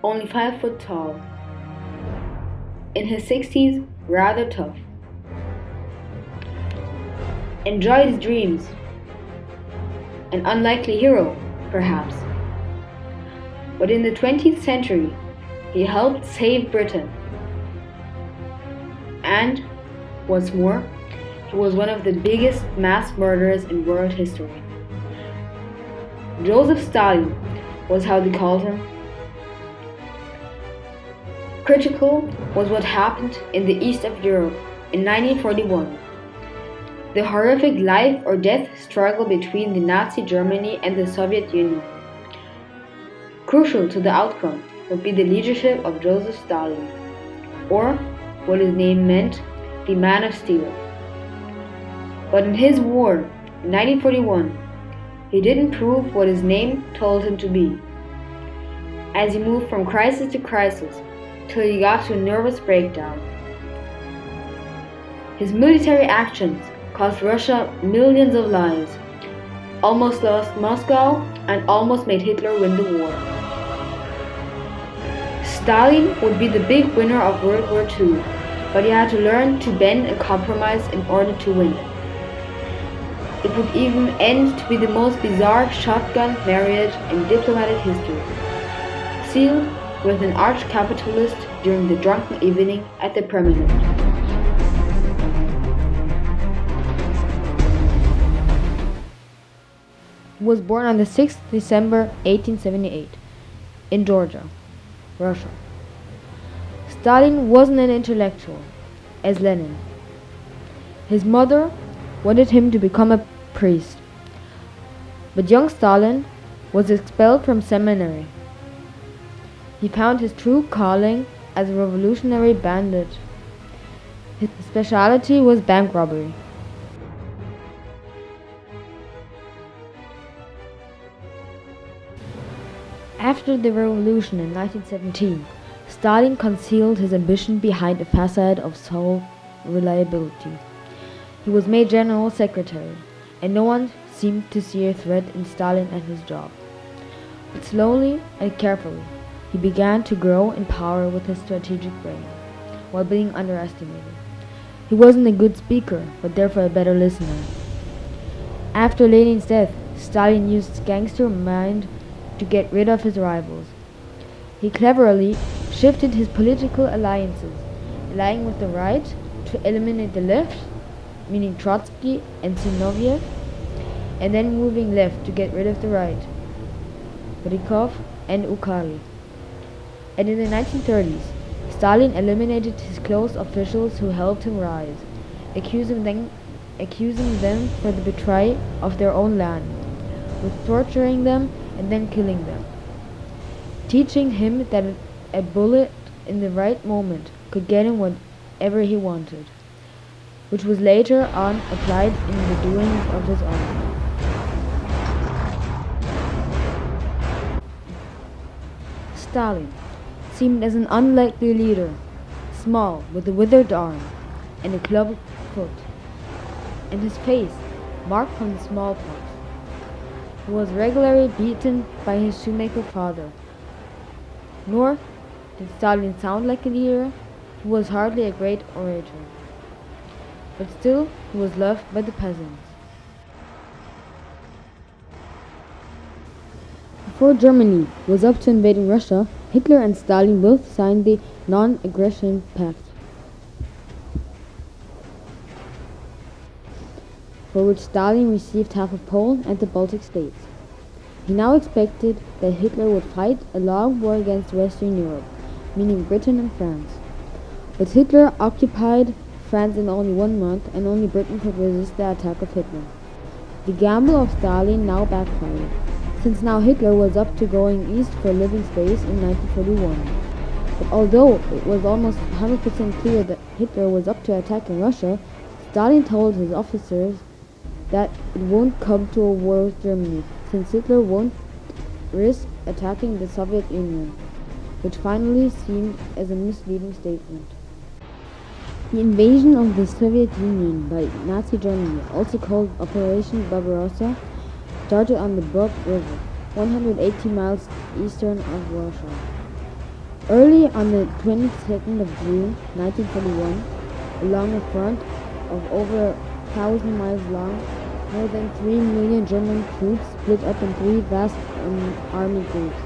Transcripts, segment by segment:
only 5 foot tall. In his 60s, rather tough. Enjoyed his dreams. An unlikely hero, perhaps. But in the 20th century, he helped save Britain. And, what's more, he was one of the biggest mass murderers in world history. Joseph Stalin was how they called him. Critical was what happened in the east of Europe in 1941. The horrific life or death struggle between the Nazi Germany and the Soviet Union. Crucial to the outcome would be the leadership of Joseph Stalin, or what his name meant, the Man of Steel. But in his war, in 1941, he didn't prove what his name told him to be. As he moved from crisis to crisis, till he got to a nervous breakdown. His military actions cost Russia millions of lives, almost lost Moscow, and almost made Hitler win the war. Stalin would be the big winner of World War II, but he had to learn to bend and compromise in order to win. It would even end to be the most bizarre shotgun marriage in diplomatic history, sealed with an arch-capitalist during the drunken evening at the Promenade. He was born on the 6th December 1878 in Georgia, Russia. Stalin wasn't an intellectual, as Lenin. His mother wanted him to become a priest, but young Stalin was expelled from seminary. He found his true calling as a revolutionary bandit. His specialty was bank robbery. After the revolution in 1917, Stalin concealed his ambition behind a facade of sole reliability. He was made general secretary, and no one seemed to see a threat in Stalin and his job. But slowly and carefully, he began to grow in power with his strategic brain, while being underestimated. He wasn't a good speaker, but therefore a better listener. After Lenin's death, Stalin used his gangster mind to get rid of his rivals. He cleverly shifted his political alliances, allying with the right to eliminate the left, meaning Trotsky and Zinoviev, and then moving left to get rid of the right, Rykov and Ukari. And in the 1930s, Stalin eliminated his close officials who helped him rise, accusing them for the betrayal of their own land, with torturing them and then killing them, teaching him that a bullet in the right moment could get him whatever he wanted, which was later on applied in the doings of his army. Stalin seemed as an unlikely leader, small, with a withered arm and a clubbed foot, and his face marked from the smallpox. He was regularly beaten by his shoemaker father. Nor did Stalin sound like a leader. He was hardly a great orator, but still he was loved by the peasants. Before Germany was up to invading Russia, Hitler and Stalin both signed the Non-Aggression Pact, for which Stalin received half of Poland and the Baltic states. He now expected that Hitler would fight a long war against Western Europe, meaning Britain and France. But Hitler occupied France in only 1 month, and only Britain could resist the attack of Hitler. The gamble of Stalin now backfired, since now Hitler was up to going east for living space in 1941. But although it was almost 100% clear that Hitler was up to attacking Russia, Stalin told his officers that it won't come to a war with Germany, since Hitler won't risk attacking the Soviet Union, which finally seemed as a misleading statement. The invasion of the Soviet Union by Nazi Germany, also called Operation Barbarossa, started on the Bug River, 180 miles eastern of Warsaw. Early on the 22nd of June 1941, along a front of over 1,000 miles long, more than 3 million German troops split up in three vast army groups,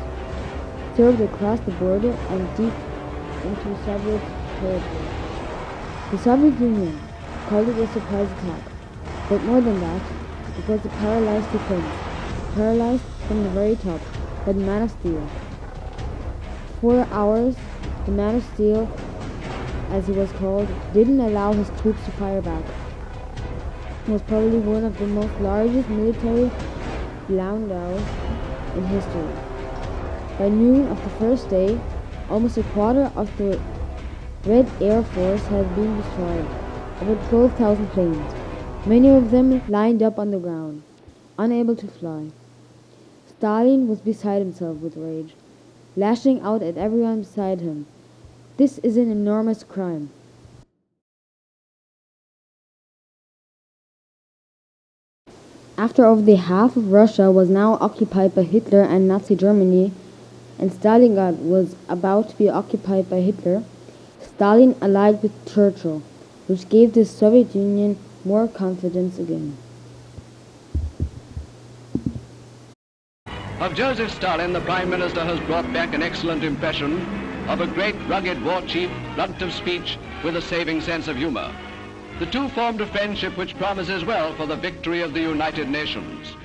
served across the border and deep into Soviet territory. The Soviet Union called it a surprise attack, but more than that, it was a paralyzed defense, paralyzed from the very top by the Man of Steel. For hours, the Man of Steel, as he was called, didn't allow his troops to fire back. It was probably one of the most largest military blunders in history. By noon of the first day, almost a quarter of the Red Air Force had been destroyed, over 12,000 planes, many of them lined up on the ground, unable to fly. Stalin was beside himself with rage, lashing out at everyone beside him. This is an enormous crime. After over half of Russia was now occupied by Hitler and Nazi Germany, and Stalingrad was about to be occupied by Hitler, Stalin allied with Churchill, which gave the Soviet Union more confidence again. Of Joseph Stalin, the Prime Minister has brought back an excellent impression of a great, rugged war chief, blunt of speech, with a saving sense of humor. The two formed a friendship which promises well for the victory of the United Nations.